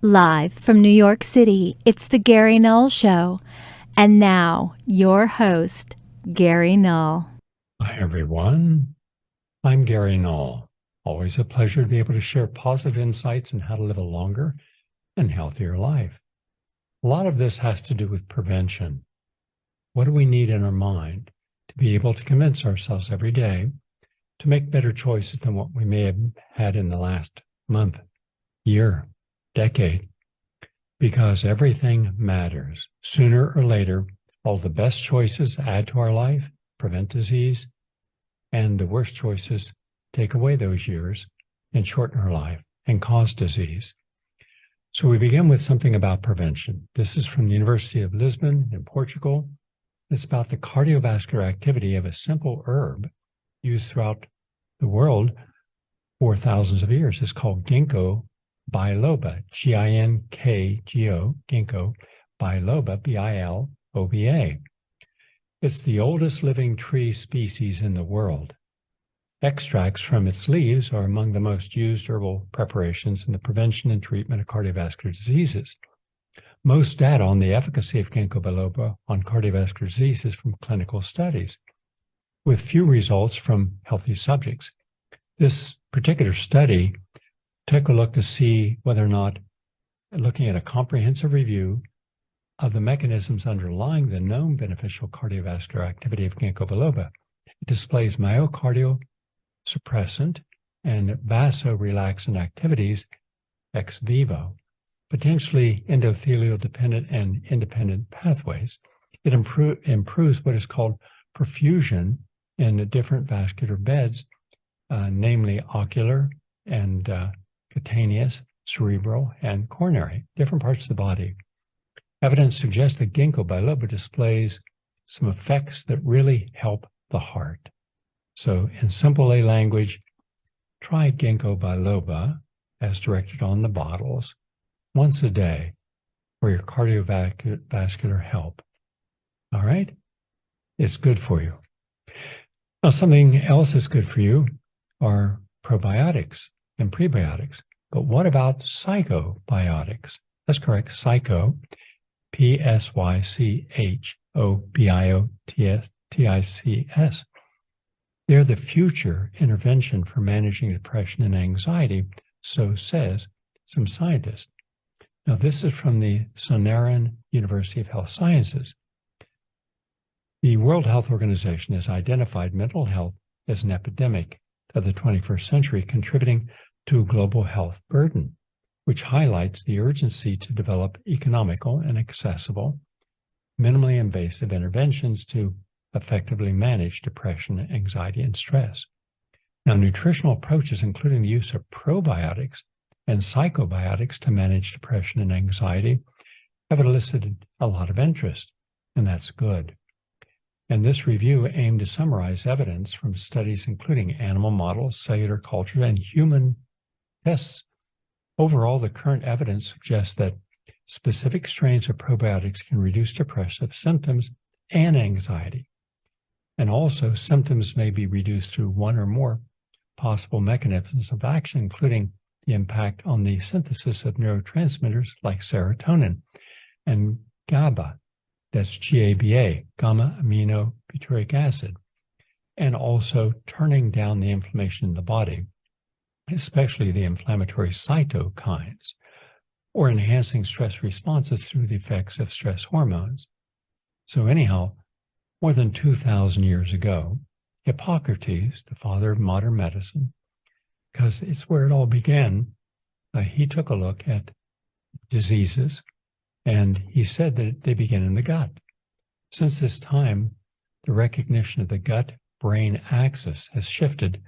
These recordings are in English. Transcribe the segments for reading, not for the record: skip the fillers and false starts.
Live from New York City, it's the Gary Null Show. And now, your host, Gary Null. Hi, everyone. I'm Gary Null. Always a pleasure to be able to share positive insights on how to live a longer and healthier life. A lot of this has to do with prevention. What do we need in our mind to be able to convince ourselves every day to make better choices than what we may have had in the last month, year, decade? Because everything matters. Sooner or later, all the best choices add to our life, prevent disease, and the worst choices take away those years and shorten our life and cause disease. So we begin with something about prevention. This is from the University of Lisbon in Portugal. It's about the cardiovascular activity of a simple herb used throughout the world for thousands of years. It's called ginkgo biloba, G-I-N-K-G-O, ginkgo biloba, B-I-L-O-B-A. It's the oldest living tree species in the world. Extracts from its leaves are among the most used herbal preparations in the prevention and treatment of cardiovascular diseases. Most data on the efficacy of ginkgo biloba on cardiovascular diseases from clinical studies, with few results from healthy subjects. This particular study took a look to see whether or not, looking at a comprehensive review of the mechanisms underlying the known beneficial cardiovascular activity of ginkgo biloba. It displays myocardial suppressant and vasorelaxant activities ex vivo, potentially endothelial-dependent and independent pathways. It improves what is called perfusion in different vascular beds, namely ocular and cutaneous, cerebral, and coronary, different parts of the body. Evidence suggests that ginkgo biloba displays some effects that really help the heart. So in simple lay language, try ginkgo biloba as directed on the bottles once a day for your cardiovascular health. All right? It's good for you. Now, something else that's good for you are probiotics and prebiotics. But what about psychobiotics? That's correct. Psycho, P-S-Y-C-H-O-B-I-O-T-I-C-S. They're the future intervention for managing depression and anxiety, so says some scientists. Now, this is from the Sonoran University of Health Sciences. The World Health Organization has identified mental health as an epidemic of the 21st century, contributing to a global health burden, which highlights the urgency to develop economical and accessible, minimally invasive interventions to effectively manage depression, anxiety, and stress. Now, nutritional approaches, including the use of probiotics and psychobiotics to manage depression and anxiety, have elicited a lot of interest, and that's good. And this review aimed to summarize evidence from studies including animal models, cellular culture, and human tests. Overall, the current evidence suggests that specific strains of probiotics can reduce depressive symptoms and anxiety. And also, symptoms may be reduced through one or more possible mechanisms of action, including the impact on the synthesis of neurotransmitters like serotonin and GABA, that's G-A-B-A, gamma-aminobutyric acid, and also turning down the inflammation in the body, especially the inflammatory cytokines, or enhancing stress responses through the effects of stress hormones. So anyhow, more than 2,000 years ago, Hippocrates, the father of modern medicine, because it's where it all began, he took a look at diseases, and he said that they begin in the gut. Since this time, the recognition of the gut-brain axis has shifted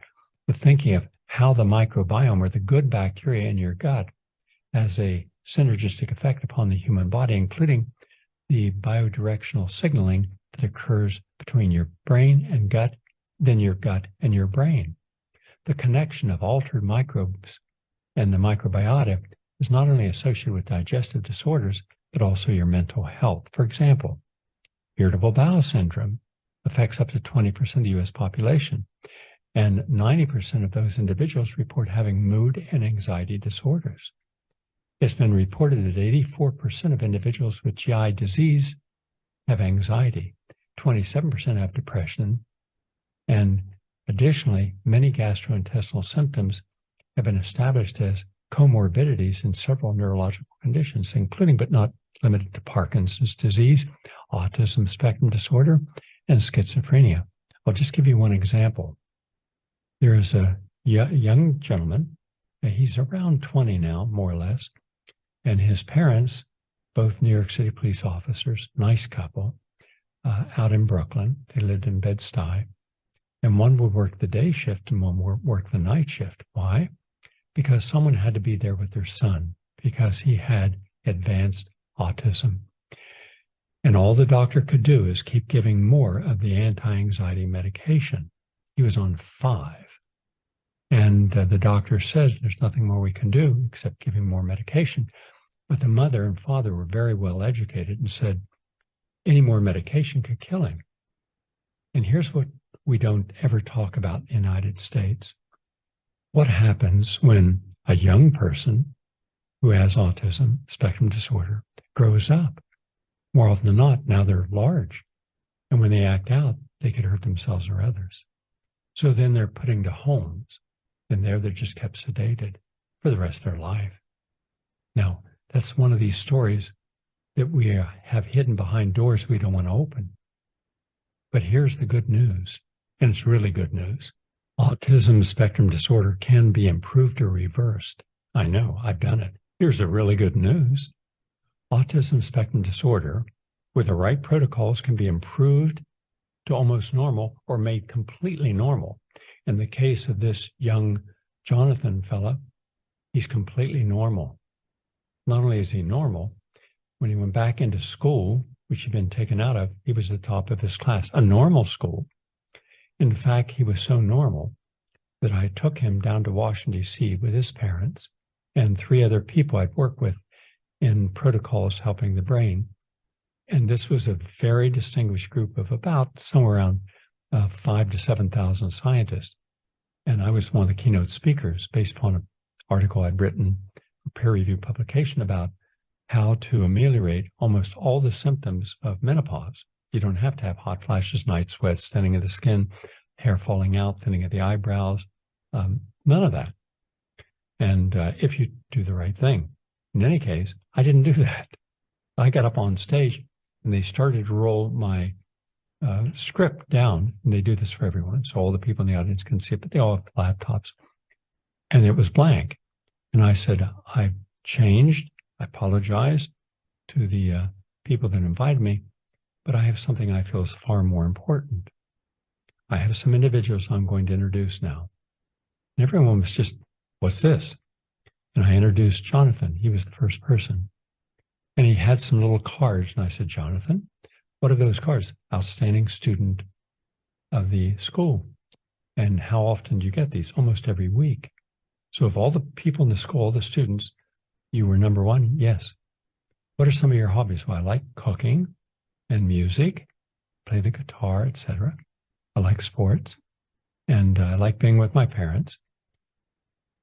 to thinking of how the microbiome, or the good bacteria in your gut, has a synergistic effect upon the human body, including the biodirectional signaling that occurs between your brain and gut, then your gut and your brain. The connection of altered microbes and the microbiota is not only associated with digestive disorders, but also your mental health. For example, irritable bowel syndrome affects up to 20% of the U.S. population, and 90% of those individuals report having mood and anxiety disorders. It's been reported that 84% of individuals with GI disease have anxiety, 27% have depression, and additionally, many gastrointestinal symptoms have been established as comorbidities in several neurological conditions, including but not limited to Parkinson's disease, autism spectrum disorder, and schizophrenia. I'll just give you one example. There is a young gentleman, he's around 20 now, more or less, and his parents, both New York City police officers, nice couple, out in Brooklyn. They lived in Bed-Stuy, and one would work the day shift and one would work the night shift. Why? Because someone had to be there with their son because he had advanced autism. And all the doctor could do is keep giving more of the anti-anxiety medication. He was on 5. And the doctor says there's nothing more we can do except give him more medication. But the mother and father were very well educated and said, any more medication could kill him. And here's what we don't ever talk about in the United States. What happens when a young person who has autism spectrum disorder grows up? More often than not, now they're large. And when they act out, they could hurt themselves or others. So then they're put into homes, and there they're just kept sedated for the rest of their life. Now, that's one of these stories that we have hidden behind doors we don't want to open. But here's the good news, and it's really good news. Autism spectrum disorder can be improved or reversed. I know, I've done it. Here's the really good news. Autism spectrum disorder, with the right protocols, can be improved to almost normal or made completely normal. In the case of this young Jonathan fella, he's completely normal. Not only is he normal, when he went back into school, which he'd been taken out of, he was at the top of his class, a normal school. In fact, he was so normal that I took him down to Washington, D.C. with his parents and 3 other people I'd worked with in protocols helping the brain. And this was a very distinguished group of about somewhere around 5,000 to 7,000 scientists. And I was one of the keynote speakers based upon an article I'd written, a peer-reviewed publication about how to ameliorate almost all the symptoms of menopause. You don't have to have hot flashes, night sweats, thinning of the skin, hair falling out, thinning of the eyebrows, none of that. And if you do the right thing. In any case, I didn't do that. I got up on stage and they started to roll my script down. And they do this for everyone, so all the people in the audience can see it, but they all have laptops. And it was blank. And I said, I changed, I apologize to the people that invited me, but I have something I feel is far more important. I have some individuals I'm going to introduce now. And everyone was just, what's this? And I introduced Jonathan. He was the first person. And he had some little cards. And I said, Jonathan, what are those cards? Outstanding student of the school. And how often do you get these? Almost every week. So of all the people in the school, all the students, you were number 1? Yes. What are some of your hobbies? Well, I like cooking and music, play the guitar, etc. I like sports, and I like being with my parents.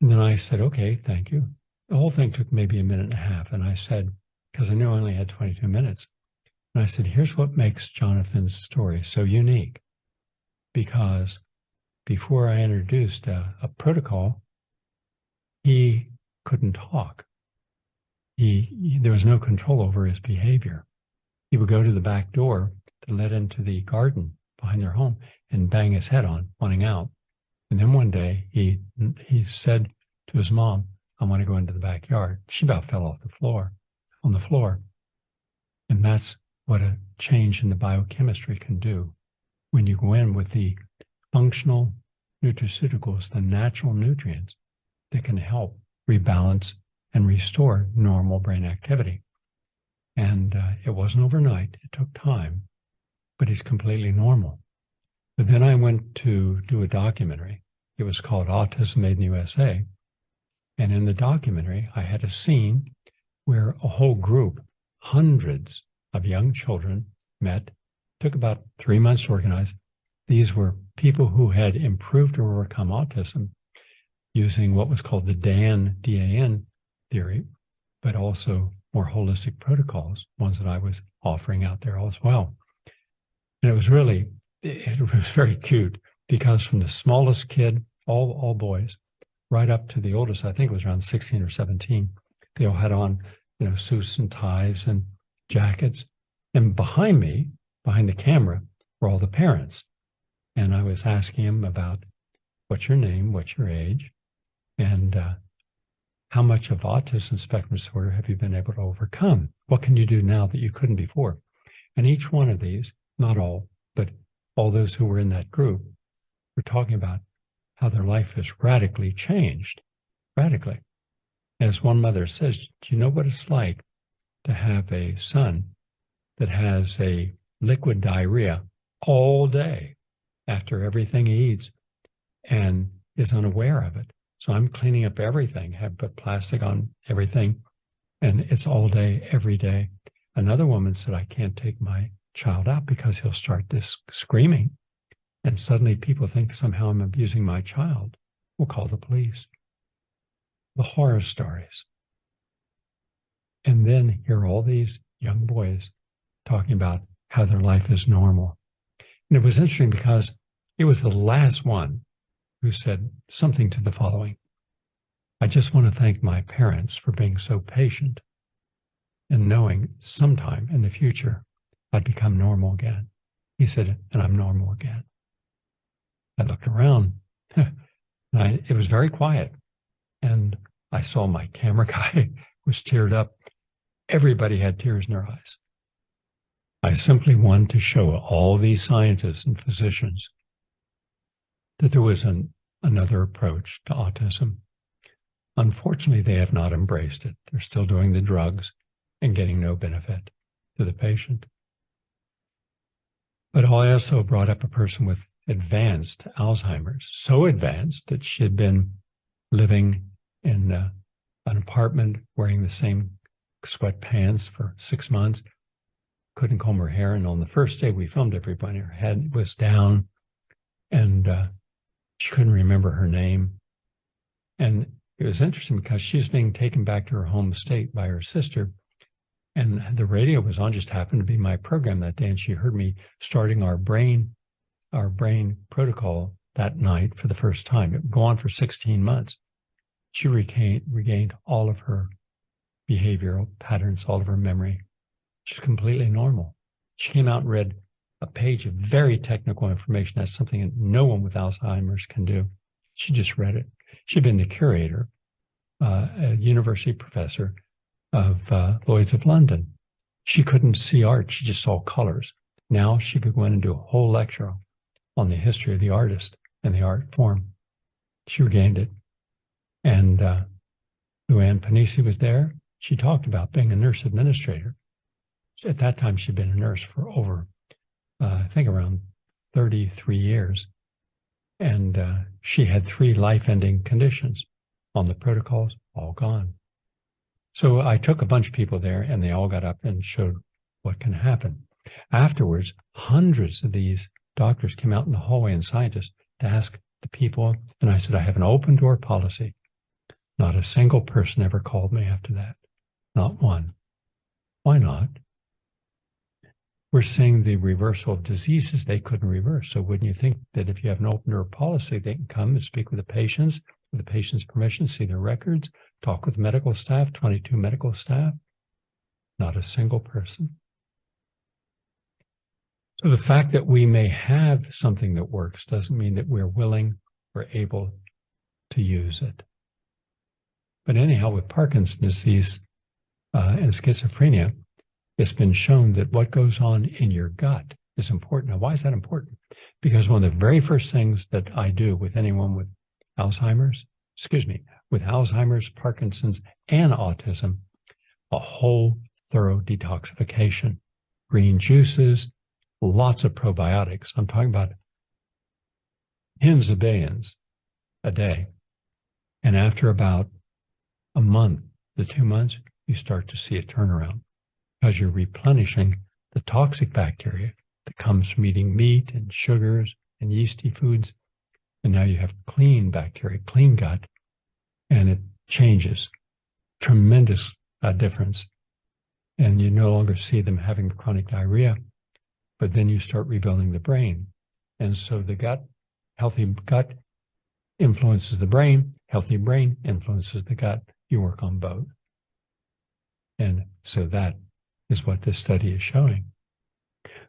And then I said, okay, thank you. The whole thing took maybe a minute and a half. And I said, because I knew I only had 22 minutes. And I said, here's what makes Jonathan's story so unique. Because before I introduced a protocol, he couldn't talk. There was no control over his behavior. He would go to the back door that led into the garden behind their home and bang his head on, wanting out. And then one day he said to his mom, I want to go into the backyard. She about fell off on the floor. And that's what a change in the biochemistry can do. When you go in with the functional nutraceuticals, the natural nutrients that can help rebalance and restore normal brain activity. And it wasn't overnight. It took time, but he's completely normal. But then I went to do a documentary. It was called Autism Made in the USA. And in the documentary, I had a scene where a whole group, hundreds of young children met, took about 3 months to organize. These were people who had improved or overcome autism using what was called the DAN, D-A-N theory. but also more holistic protocols, ones that I was offering out there as well. And it was very cute, because from the smallest kid, all boys, right up to the oldest, I think it was around 16 or 17, they all had on, suits and ties and jackets. And behind me, behind the camera, were all the parents. And I was asking them about, what's your name, what's your age, and how much of autism spectrum disorder have you been able to overcome? What can you do now that you couldn't before? And each one of these, not all, but all those who were in that group, were talking about how their life has radically changed, radically. As one mother says, do you know what it's like to have a son that has a liquid diarrhea all day after everything he eats and is unaware of it? So I'm cleaning up everything, have put plastic on everything, and it's all day, every day. Another woman said, I can't take my child out because he'll start this screaming, and suddenly people think somehow I'm abusing my child. We'll call the police. The horror stories. And then hear all these young boys talking about how their life is normal. And it was interesting because it was the last one who said something to the following: I just want to thank my parents for being so patient and knowing sometime in the future I'd become normal again. He said, and I'm normal again. I looked around, and it was very quiet. And I saw my camera guy was teared up. Everybody had tears in their eyes. I simply wanted to show all these scientists and physicians that there was another approach to autism. Unfortunately, they have not embraced it. They're still doing the drugs and getting no benefit to the patient. But I also brought up a person with advanced Alzheimer's, so advanced that she had been living in an apartment wearing the same sweatpants for 6 months, couldn't comb her hair. And on the first day we filmed everybody, her head was down, and she couldn't remember her name. And it was interesting because she was being taken back to her home state by her sister, and the radio was on, just happened to be my program that day, and she heard me starting our brain protocol that night for the first time. It would go on for 16 months. She regained all of her behavioral patterns, all of her memory. She's completely normal. She came out and read a page of very technical information. That's something that no one with Alzheimer's can do. She just read it. She'd been the curator, a university professor of Lloyd's of London. She couldn't see art. She just saw colors. Now she could go in and do a whole lecture on the history of the artist and the art form. She regained it. And Luann Panisi was there. She talked about being a nurse administrator. At that time, she'd been a nurse for over, I think, around 33 years. And she had 3 life-ending conditions on the protocols, all gone. So I took a bunch of people there, and they all got up and showed what can happen. Afterwards, hundreds of these doctors came out in the hallway and scientists to ask the people. And I said, I have an open door policy. Not a single person ever called me after that. Not one. Why not? We're seeing the reversal of diseases they couldn't reverse. So wouldn't you think that if you have an open door policy, they can come and speak with the patients, with the patient's permission, see their records, talk with medical staff, 22 medical staff? Not a single person. So the fact that we may have something that works doesn't mean that we're willing or able to use it. But anyhow, with Parkinson's disease and schizophrenia, it's been shown that what goes on in your gut is important. Now, why is that important? Because one of the very first things that I do with anyone with Alzheimer's, Parkinson's, and autism, a whole thorough detoxification. Green juices, lots of probiotics. I'm talking about tens of billions a day. And after about a month to 2 months, you start to see a turnaround because you're replenishing the toxic bacteria that comes from eating meat and sugars and yeasty foods. And now you have clean bacteria, clean gut, and it changes. Tremendous difference. And you no longer see them having chronic diarrhea, but then you start rebuilding the brain. And so the healthy gut influences the brain, healthy brain influences the gut. You work on both. And so that is what this study is showing.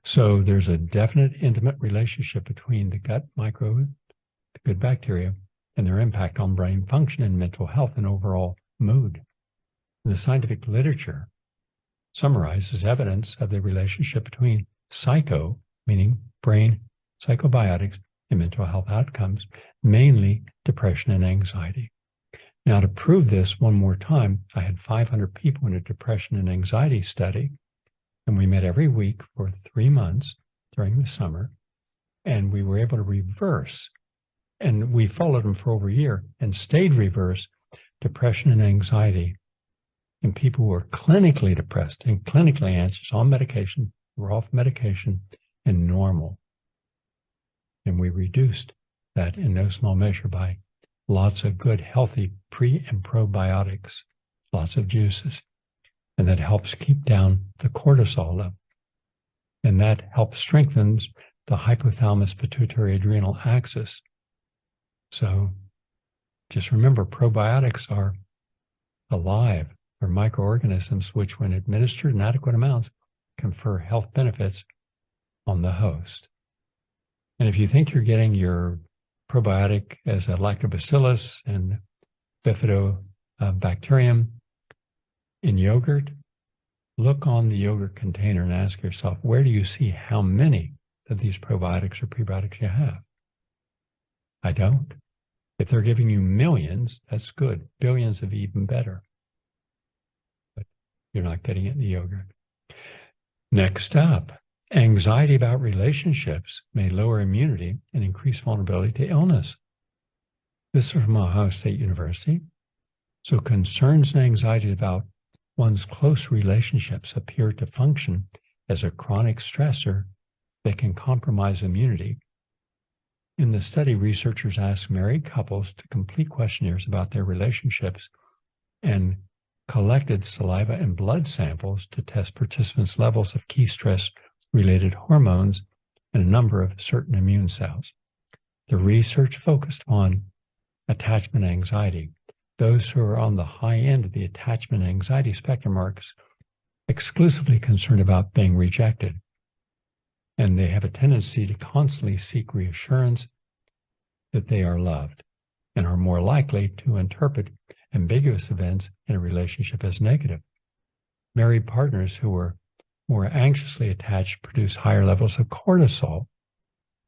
So there's a definite intimate relationship between the gut microbes, the good bacteria, and their impact on brain function and mental health and overall mood. And the scientific literature summarizes evidence of the relationship between psycho, meaning brain, psychobiotics, and mental health outcomes, mainly depression and anxiety. Now, to prove this one more time, I had 500 people in a depression and anxiety study, and we met every week for 3 months during the summer, and we were able to reverse, and we followed them for over a year and stayed reverse depression and anxiety in people who were clinically depressed and clinically anxious on medication, were off medication and normal. And we reduced that in no small measure by lots of good, healthy pre and probiotics, lots of juices. And that helps keep down the cortisol level. And that helps strengthen the hypothalamus pituitary adrenal axis. So just remember, probiotics are alive. They're microorganisms which, when administered in adequate amounts, confer health benefits on the host. And if you think you're getting your probiotic as a lactobacillus and bifidobacterium in yogurt, look on the yogurt container and ask yourself, where do you see how many of these probiotics or prebiotics you have? I don't. If they're giving you millions, that's good. Billions of even better. But you're not getting it in the yogurt. Next up, anxiety about relationships may lower immunity and increase vulnerability to illness. This is from Ohio State University. So concerns and anxiety about one's close relationships appear to function as a chronic stressor that can compromise immunity. In the study, researchers asked married couples to complete questionnaires about their relationships and collected saliva and blood samples to test participants' levels of key stress-related hormones and a number of certain immune cells. The research focused on attachment anxiety. Those who are on the high end of the attachment anxiety spectrum are exclusively concerned about being rejected. And they have a tendency to constantly seek reassurance that they are loved and are more likely to interpret ambiguous events in a relationship as negative. Married partners who are more anxiously attached produce higher levels of cortisol,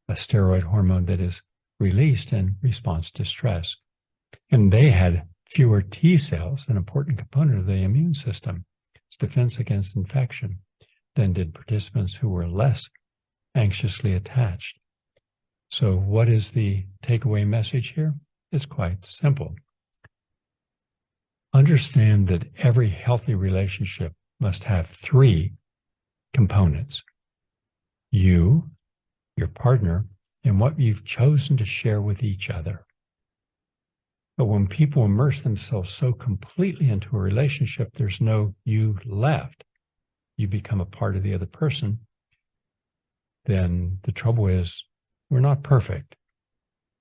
a steroid hormone that is released in response to stress. And they had fewer T cells, an important component of the immune system, its defense against infection, than did participants who were less anxiously attached. So what is the takeaway message here? It's quite simple. Understand that every healthy relationship must have 3 components: you, your partner, and what you've chosen to share with each other. But when people immerse themselves so completely into a relationship, there's no you left. You become a part of the other person. Then the trouble is, we're not perfect.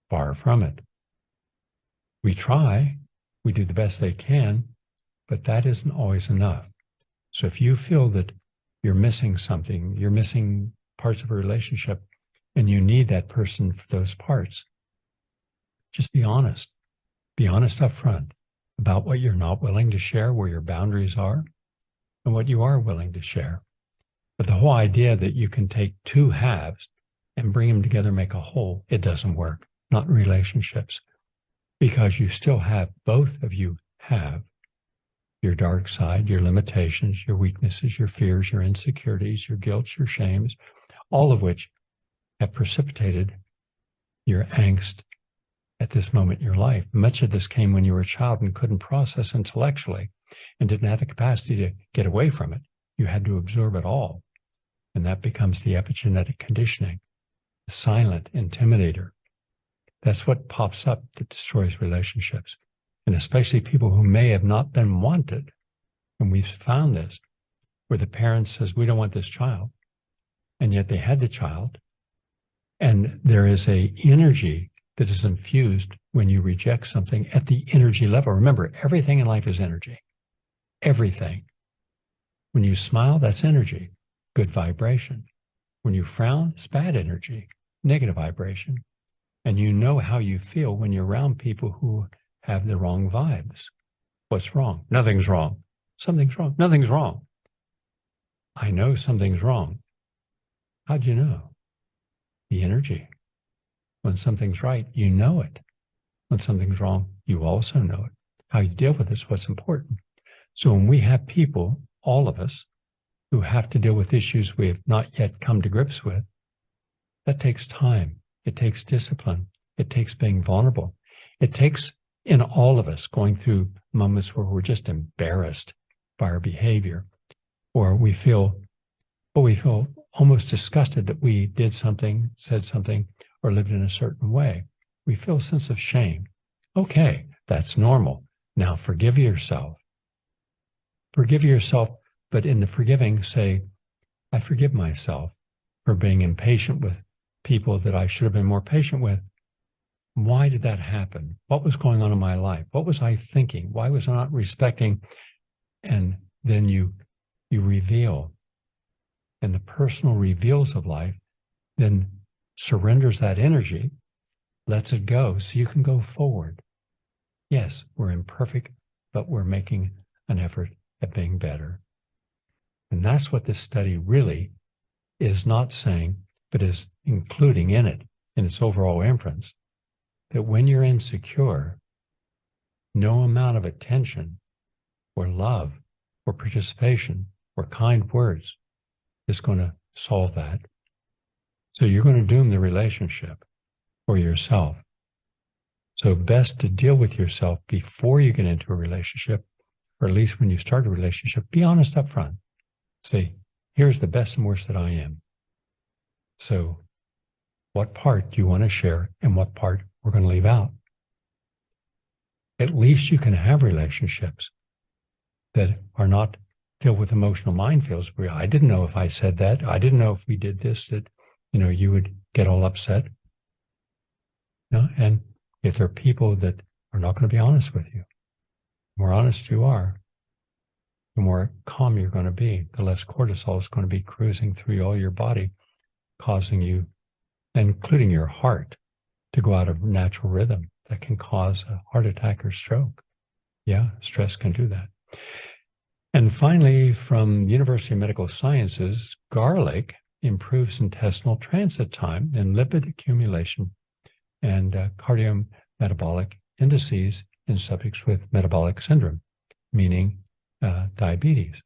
Far from it. We try, we do the best they can, but that isn't always enough. So if you feel that you're missing something, you're missing parts of a relationship, and you need that person for those parts, just be honest. Be honest up front about what you're not willing to share, where your boundaries are, and what you are willing to share. But the whole idea that you can take 2 halves and bring them together, make a whole, it doesn't work, not in relationships, because you still have, both of you have your dark side, your limitations, your weaknesses, your fears, your insecurities, your guilt, your shames, all of which have precipitated your angst at this moment in your life. Much of this came when you were a child and couldn't process intellectually and didn't have the capacity to get away from it. You had to absorb it all. And that becomes the epigenetic conditioning, the silent intimidator. That's what pops up that destroys relationships. And especially people who may have not been wanted. And we've found this, where the parent says, we don't want this child, and yet they had the child. And there is a energy that is infused when you reject something at the energy level. Remember, everything in life is energy. Everything. When you smile, that's energy, good vibration. When you frown, it's bad energy, negative vibration. And you know how you feel when you're around people who have the wrong vibes. What's wrong? Nothing's wrong. Something's wrong. Nothing's wrong. I know something's wrong. How'd you know? The energy. When something's right, you know it. When something's wrong, you also know it. How you deal with it is what's important. So when we have people, all of us, who have to deal with issues we have not yet come to grips with, that takes time. It takes discipline. It takes being vulnerable. It takes, in all of us, going through moments where we're just embarrassed by our behavior, or we feel almost disgusted that we did something, said something, or lived in a certain way. We feel a sense of shame. Okay, that's normal. Now forgive yourself. Forgive yourself, but in the forgiving, say, I forgive myself for being impatient with people that I should have been more patient with. Why did that happen? What was going on in my life? What was I thinking? Why was I not respecting? And then you reveal. And the personal reveals of life then surrenders that energy, lets it go so you can go forward. Yes, we're imperfect, but we're making an effort at being better. And that's what this study really is not saying, but is including in it, in its overall inference, that when you're insecure, no amount of attention or love or participation or kind words is going to solve that. So you're going to doom the relationship or yourself. So best to deal with yourself before you get into a relationship, or at least when you start a relationship, be honest up front. Say, here's the best and worst that I am. So what part do you want to share and what part we're going to leave out? At least you can have relationships that are not filled with emotional minefields where I didn't know if I said that, I didn't know if we did this, that, you would get all upset. And if there are people that are not going to be honest with you, the more honest you are, the more calm you're going to be, the less cortisol is going to be cruising through all your body, causing you, including your heart, to go out of natural rhythm that can cause a heart attack or stroke. Yeah, stress can do that. And finally, from the University of Medical Sciences, garlic improves intestinal transit time and lipid accumulation and cardiometabolic indices in subjects with metabolic syndrome, meaning diabetes.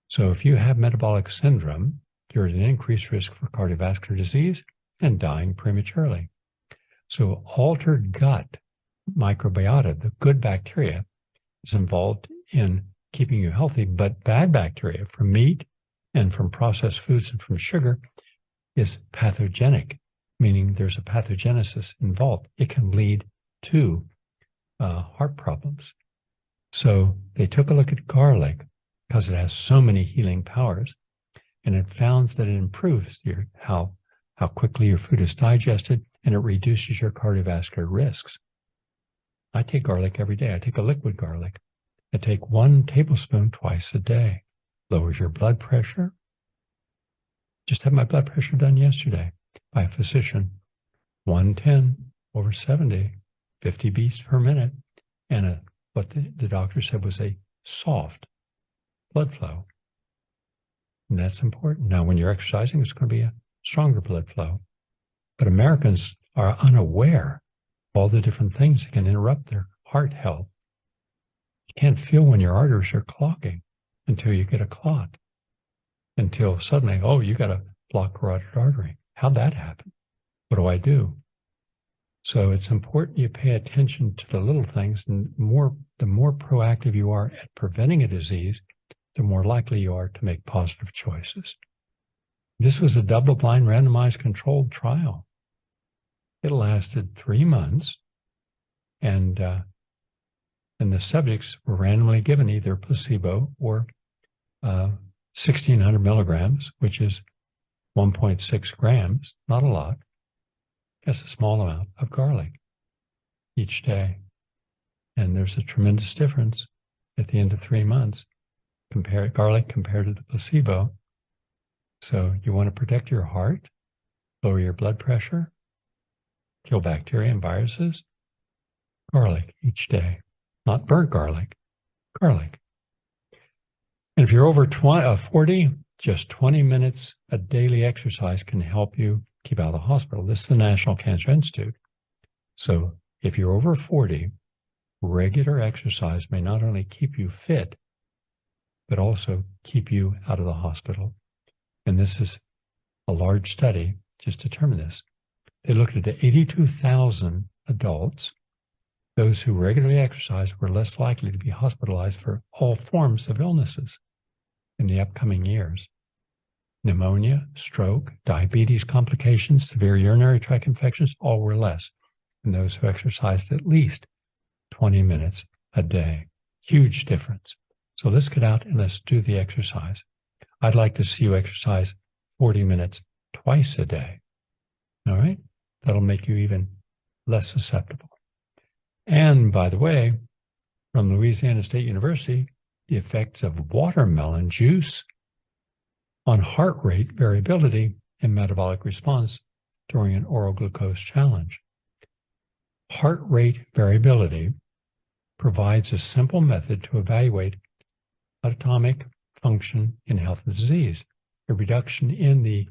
So if you have metabolic syndrome, you're at an increased risk for cardiovascular disease and dying prematurely. So altered gut microbiota, the good bacteria, is involved in keeping you healthy, but bad bacteria from meat and from processed foods and from sugar is pathogenic, meaning there's a pathogenesis involved. It can lead to heart problems. So they took a look at garlic because it has so many healing powers, and it found that it improves how quickly your food is digested, and it reduces your cardiovascular risks. I take garlic every day. I take a liquid garlic. I take 1 tablespoon twice a day. Lowers your blood pressure. Just had my blood pressure done yesterday by a physician. 110/70, 50 beats per minute, and what the doctor said was a soft blood flow. And that's important. Now, when you're exercising, it's going to be a stronger blood flow. But Americans are unaware of all the different things that can interrupt their heart health. You can't feel when your arteries are clogging until you get a clot, until suddenly, you got a blocked carotid artery. How'd that happen? What do I do? So it's important you pay attention to the little things, and the more proactive you are at preventing a disease, the more likely you are to make positive choices. This was a double-blind, randomized, controlled trial. It lasted 3 months, and And the subjects were randomly given either placebo or 1,600 milligrams, which is 1.6 grams, not a lot, just a small amount of garlic each day. And there's a tremendous difference at the end of 3 months, garlic compared to the placebo. So you want to protect your heart, lower your blood pressure, kill bacteria and viruses, garlic each day. Not burnt garlic, garlic. And if you're over 40, just 20 minutes of daily exercise can help you keep out of the hospital. This is the National Cancer Institute. So if you're over 40, regular exercise may not only keep you fit, but also keep you out of the hospital. And this is a large study just determined this. They looked at 82,000 adults. Those who regularly exercise were less likely to be hospitalized for all forms of illnesses in the upcoming years. Pneumonia, stroke, diabetes complications, severe urinary tract infections, all were less than those who exercised at least 20 minutes a day. Huge difference. So let's get out and let's do the exercise. I'd like to see you exercise 40 minutes twice a day. All right? That'll make you even less susceptible. And by the way, from Louisiana State University, the effects of watermelon juice on heart rate variability and metabolic response during an oral glucose challenge. Heart rate variability provides a simple method to evaluate autonomic function in health and disease. A reduction in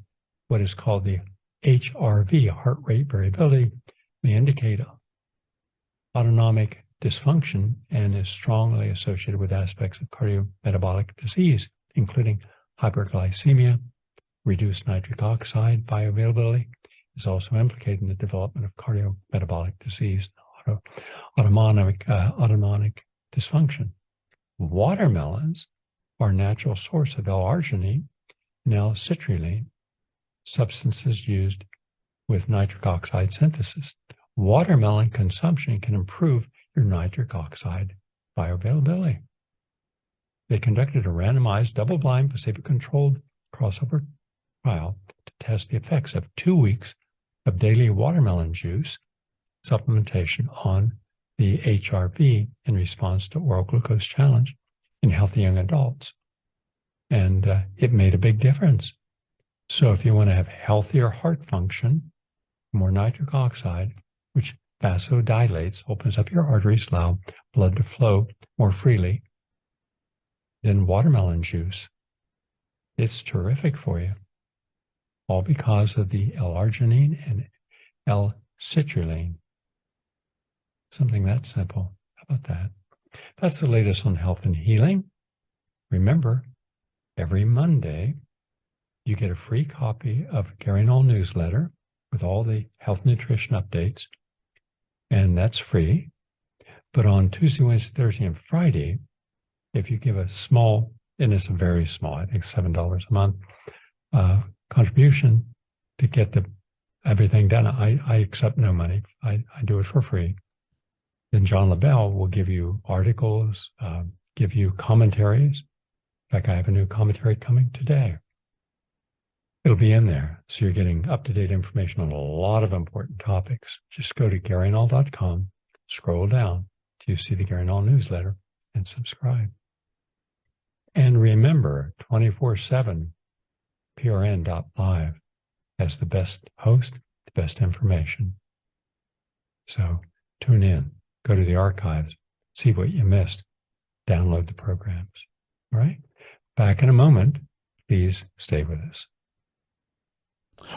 what is called the HRV, heart rate variability, may indicate autonomic dysfunction and is strongly associated with aspects of cardiometabolic disease, including hyperglycemia. Reduced nitric oxide bioavailability is also implicated in the development of cardiometabolic disease, autonomic dysfunction. Watermelons are a natural source of L-arginine and L-citrulline, substances used with nitric oxide synthesis. Watermelon consumption can improve your nitric oxide bioavailability. They conducted a randomized, double-blind, placebo-controlled crossover trial to test the effects of 2 weeks of daily watermelon juice supplementation on the HRV in response to oral glucose challenge in healthy young adults. And it made a big difference. So if you want to have healthier heart function, more nitric oxide, which vasodilates, opens up your arteries, allow blood to flow more freely, then watermelon juice, it's terrific for you. All because of the L-arginine and L-citrulline. Something that simple. How about that? That's the latest on health and healing. Remember, every Monday, you get a free copy of Gary Null newsletter with all the health nutrition updates, and that's free. But on Tuesday, Wednesday, Thursday, and Friday, if you give a small, and it's a very small, I think $7 a month, contribution to get everything done. I accept no money. I do it for free. Then John LaBelle will give you articles, give you commentaries. In fact, I have a new commentary coming today. It'll be in there. So you're getting up-to-date information on a lot of important topics. Just go to GaryNull.com, scroll down till you see the Gary Null newsletter and subscribe. And remember, 24/7 PRN.Live has the best host, the best information. So tune in, go to the archives, see what you missed, download the programs. All right? Back in a moment. Please stay with us.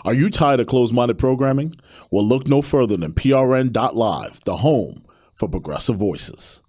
Are you tired of closed-minded programming? Well, look no further than PRN.Live, the home for progressive voices.